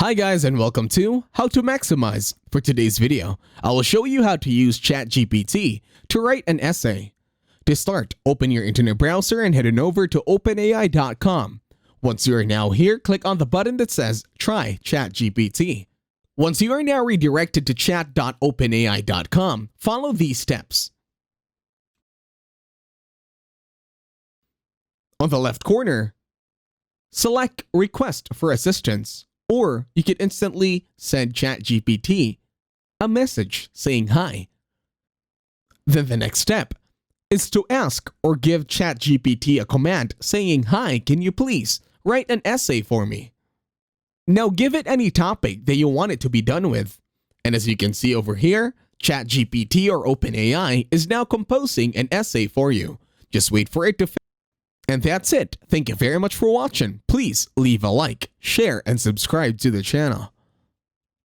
Hi guys and welcome to How to Maximize. For today's video, I will show you how to use ChatGPT to write an essay. To start, open your internet browser and head on over to openai.com. Once you are now here, click on the button that says Try ChatGPT. Once you are now redirected to chat.openai.com, follow these steps. On the left corner, select Request for Assistance, or you can instantly send ChatGPT a message saying hi. Then the next step is to ask or give ChatGPT a command saying, "Hi, can you please write an essay for me?" Now give it any topic that you want it to be done with. And as you can see over here, ChatGPT or OpenAI is now composing an essay for you. Just wait for it to finish. And that's it. Thank you very much for watching. Please leave a like, share, and subscribe to the channel.